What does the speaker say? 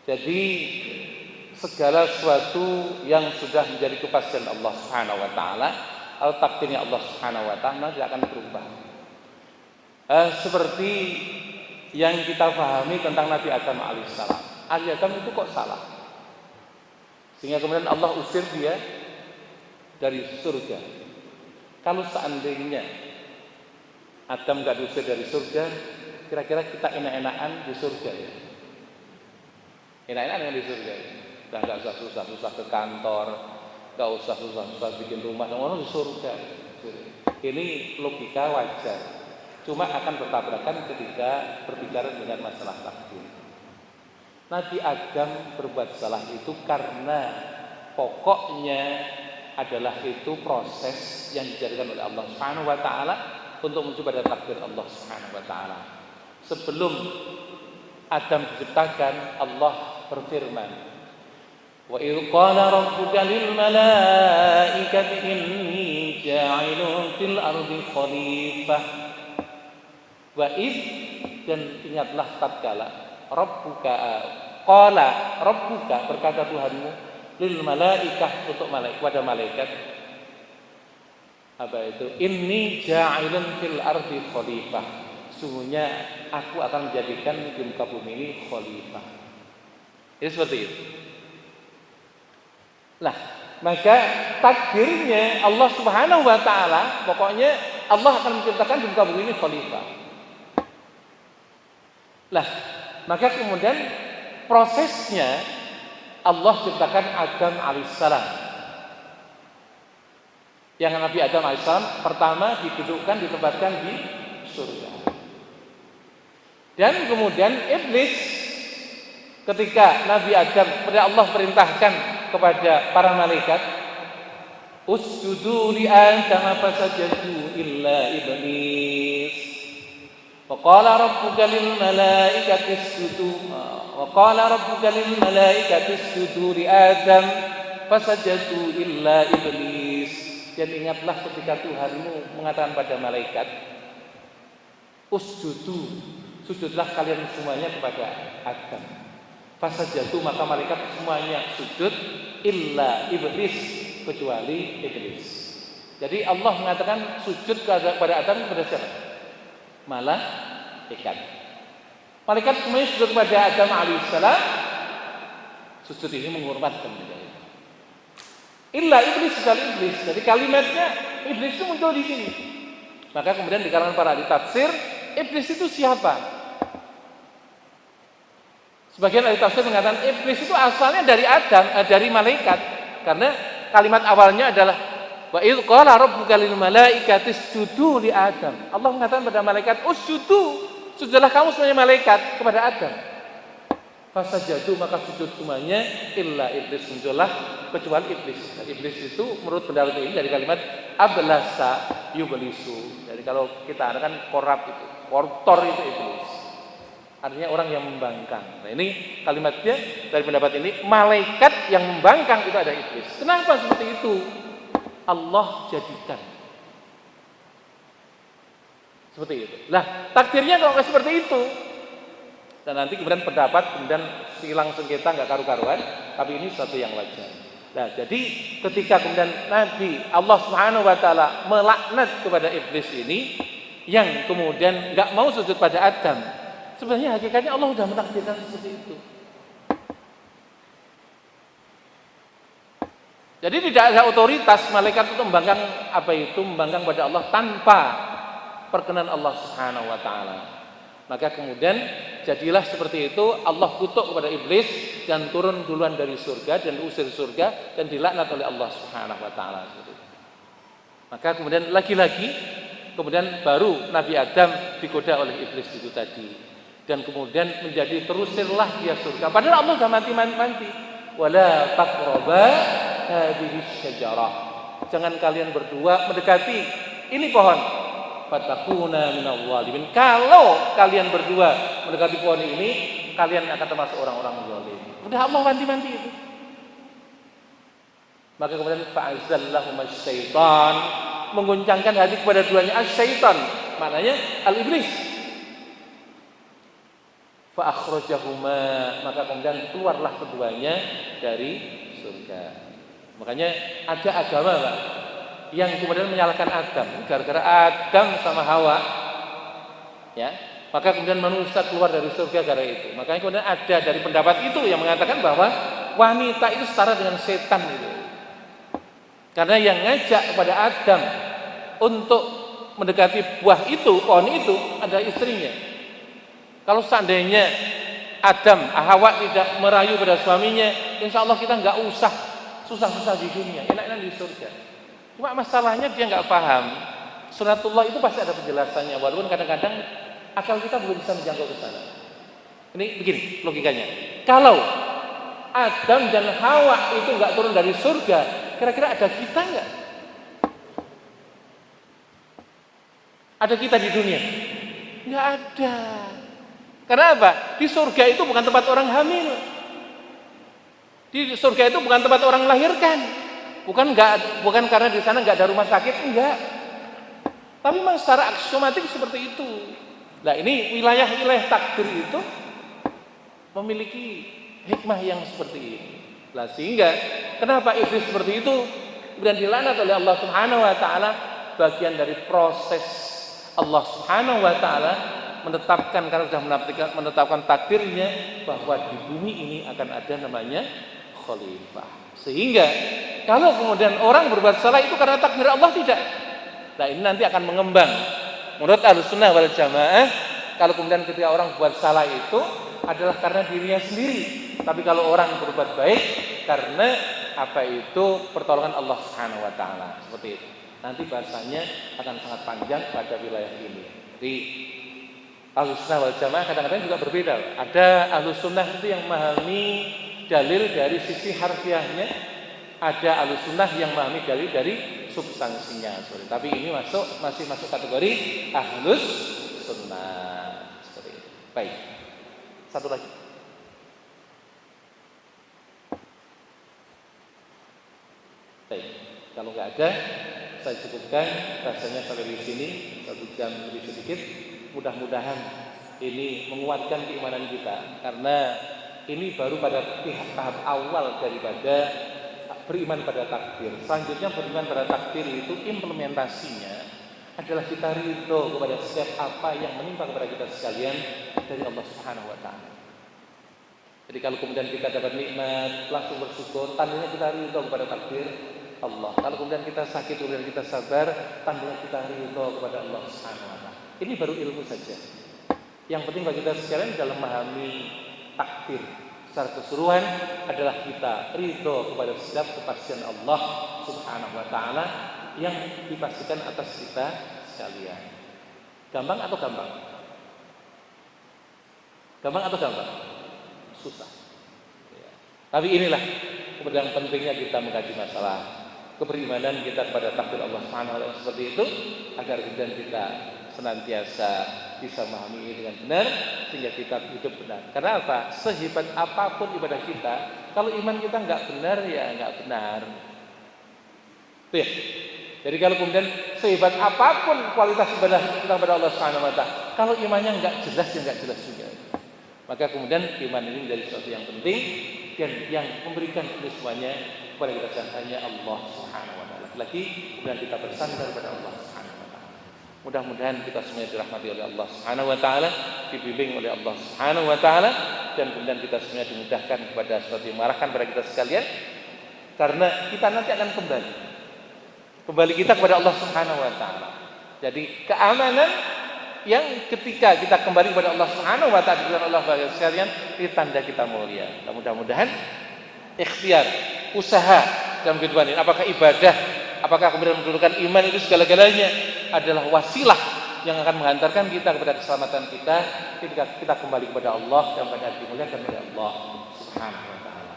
Jadi segala sesuatu yang sudah menjadi kepastian Allah Subhanahu wa taala atau takdirnya Allah Subhanahu wa taala tidak akan berubah. Seperti yang kita pahami tentang Nabi Adam alaihissalam. Nabi Adam itu kok salah? Sehingga kemudian Allah usir dia dari surga. Kalau seandainya Adam gak diusir dari surga, kira-kira kita enak-enakan di surga ya? Enak-enakan di surga ya? Udah gak usah susah-susah ke kantor, gak usah susah-susah bikin rumah, orang di surga. Ini logika wajar. Cuma akan bertabrakan ketika berbicara dengan masalah takdir. Nabi Adam berbuat salah itu karena pokoknya adalah itu proses yang dijadikan oleh Allah Subhanahu wa taala untuk menuju pada takdir Allah Subhanahu wa taala. Sebelum Adam diciptakan, Allah berfirman, "Wa idz qala rabbuka lil malaikati inni ja'ilun fil ardi khalifah." Wa idz, dan ingatlah tatkala Rabbuka berkata Tuhanmu lil malaikah untuk malaikat, kepada malaikat, apa itu? Inni ja'ilun fil ardi khalifah. Sungguhnya aku akan menjadikan di muka bumi ini khalifah. Ini seperti itu. Nah, maka takdirnya Allah Subhanahu wa taala, pokoknya Allah akan menciptakan di muka bumi ini khalifah. Lah, maka kemudian prosesnya Allah ciptakan Adam alaihissalam. Yang Nabi Adam alaihissalam pertama ditempatkan di surga. Dan kemudian iblis, ketika Nabi Adam, kepada Allah perintahkan kepada para malaikat, usjudu li Adam fasajadu illa iblis. Wa qala rabbuka lil malaikati isjudu li Adam fasajadu illa iblis. Dan ingatlah ketika Tuhanmu mengatakan pada malaikat, usjudu, sujudlah kalian semuanya kepada Adam. Fasajadu, maka malaikat semuanya sujud, illa iblis, kecuali iblis. Jadi Allah mengatakan sujud kepada Adam kepada siapa? Malaikat. Malaikat semuanya sujud kepada Adam alaihissalam. Sujud ini menghormatkan dia. Illa iblis, kecuali iblis. Jadi kalimatnya iblis itu muncul di sini. Maka kemudian di kalangan para ahli tafsir, iblis itu siapa? Sebagian ahli tafsir mengatakan iblis itu asalnya dari Adam, dari malaikat. Karena kalimat awalnya adalah wa idz qala rabbuka lil malaikati isjudu li Adam. Allah mengatakan pada malaikat, usjudu, sujudlah kamu semuanya malaikat kepada Adam. Fasajadu, maka sujud semuanya, illa iblis, muncullah kecuali iblis. Nah, iblis itu menurut pendapat ini dari kalimat ablasa yublisu. Jadi kalau kita ada kan koruptor itu iblis. Artinya orang yang membangkang. Nah, ini kalimatnya dari pendapat ini, malaikat yang membangkang itu ada iblis. Kenapa seperti itu? Allah jadikan seperti itu. Lah, takdirnya kalau seperti itu. Dan nanti kemudian pendapat, kemudian silang sengketa nggak karu-karuan, tapi ini suatu yang wajar. Nah, jadi ketika kemudian Nabi Allah Subhanahu wa taala melaknat kepada iblis ini yang kemudian nggak mau sujud pada Adam, sebenarnya hakikatnya Allah sudah mentakdirkan seperti itu. Jadi tidak ada otoritas malaikat itu membangkang pada Allah tanpa perkenan Allah Subhanahu wa taala. Maka kemudian jadilah seperti itu, Allah kutuk kepada iblis dan turun duluan dari surga dan usir surga dan dilaknat oleh Allah Subhanahu wa taala. Maka kemudian lagi-lagi kemudian baru Nabi Adam digoda oleh iblis itu tadi. Dan kemudian menjadi terusirlah dia surga. Padahal Allah sudah mati. Wala taqraba hadhihi syajarah. Jangan kalian berdua mendekati ini pohon. Fatakuna minal zalimin. Kalau kalian berdua mendekati pohon ini, kalian akan termasuk orang-orang zalim. Udah Allah wanti-wanti itu. Maka kemudian fa'azallahum asy-syaitan, mengguncangkan hati kepada duanya asy-syaitan, maknanya al-iblis. fa akhrajahuma, maka kemudian keluarlah keduanya dari surga. Makanya ada agama Pak yang kemudian menyalahkan Adam, gara-gara Adam sama Hawa, ya, maka kemudian manusia keluar dari surga gara itu. Makanya kemudian ada dari pendapat itu yang mengatakan bahwa wanita itu setara dengan setan gitu. Karena yang ngajak kepada Adam untuk mendekati buah itu, pohon itu adalah istrinya. Kalau seandainya Adam, Hawa tidak merayu pada suaminya, insya Allah kita nggak usah susah-susah di dunia, enak-enak di surga. Cuma masalahnya dia nggak paham. Sunatullah itu pasti ada penjelasannya, walaupun kadang-kadang akal kita belum bisa menjangkau ke sana. Ini begini logikanya. Kalau Adam dan Hawa itu nggak turun dari surga, kira-kira ada kita nggak? Ada kita di dunia? Nggak ada. Karena apa? Di surga itu bukan tempat orang hamil. Di surga itu bukan tempat orang melahirkan. Bukan karena di sana nggak ada rumah sakit, enggak. Tapi memang secara aksiomatik seperti itu. Nah ini wilayah-wilayah takdir itu memiliki hikmah yang seperti ini. Nah sehingga kenapa iblis seperti itu kemudian dilaknat oleh Allah Subhanahu Wa Taala, bagian dari proses Allah Subhanahu Wa Taala menetapkan, karena sudah menetapkan takdirnya bahwa di bumi ini akan ada namanya khalifah. Sehingga kalau kemudian orang berbuat salah itu karena takdir Allah, tidak. Nah ini nanti akan mengembang. Menurut Ahlussunnah wal Jamaah, kalau kemudian ketika orang buat salah itu adalah karena dirinya sendiri. Tapi kalau orang berbuat baik karena apa itu pertolongan Allah Subhanahu Wa Taala, seperti itu. Nanti bahasanya akan sangat panjang pada wilayah ini. Jadi Ahlussunnah wal Jamaah kadang-kadang juga berbeda. Ada Ahlussunnah itu yang memahami dalil dari sisi harfiahnya, ada Ahlussunnah yang memahami dalil dari substansinya. Tapi ini masih masuk kategori Ahlussunnah. Seperti itu. Baik. Satu lagi. Baik. Kalau nggak ada, saya cukupkan rasanya sampai di sini 1 jam lebih sedikit. Mudah-mudahan ini menguatkan keimanan kita, karena ini baru pada tahap awal daripada beriman pada takdir. Selanjutnya beriman pada takdir itu implementasinya adalah kita ridho kepada setiap apa yang menimpa kepada kita sekalian dari Allah Subhanahu Wa Taala. Jadi kalau kemudian kita dapat nikmat langsung bersyukur, tandanya kita ridho kepada takdir Allah. Kalau kemudian kita sakit, kemudian kita sabar, tandanya kita ridho kepada Allah Subhanahu Wa Taala. Ini baru ilmu saja. Yang penting bagi kita sekalian dalam memahami takdir secara keseluruhan adalah kita ridho kepada setiap kepastian Allah Subhanahu Wa Taala yang dipastikan atas kita sekalian. Gampang atau gampang? Gampang atau gampang? Susah. Ya. Tapi inilah kemudian pentingnya kita mengkaji masalah keberimanan kita kepada takdir Allah Subhanahu Wa Taala seperti itu, agar kemudian kita senantiasa bisa memahami ini dengan benar sehingga kita hidup benar. Karena apa? Sehebat apapun ibadah kita, kalau iman kita nggak benar ya nggak benar. Tuh ya. Jadi kalau kemudian sehebat apapun kualitas ibadah kita kepada Allah Subhanahu Wa Taala, kalau imannya nggak jelas ya nggak jelas juga. Maka kemudian iman ini menjadi sesuatu yang penting, dan yang memberikan ini semuanya kepada kita hanya Allah Subhanahu Wa Taala. Lagi kemudian kita bersandar pada Allah Subhanahu Wa Taala. Mudah-mudahan kita semuanya dirahmati oleh Allah Subhanahu Wa Taala, dibimbing oleh Allah Subhanahu Wa Taala, dan kemudian kita semuanya dimudahkan kepada sesuatu yang mengarahkan kepada kita sekalian, karena kita nanti akan kembali kita kepada Allah Subhanahu Wa Taala. Jadi keamanan yang ketika kita kembali kepada Allah Subhanahu Wa Taala dengan Allah sekalian, itu tanda kita mulia. Mudah-mudahan ikhtiar, usaha dalam kehidupan ini, apakah ibadah, apakah kemudian mendudukan iman, itu segala-galanya adalah wasilah yang akan menghantarkan kita kepada keselamatan kita ketika kita kembali kepada Allah yang banyak dimuliakan oleh Allah Subhanahu Wa Taala.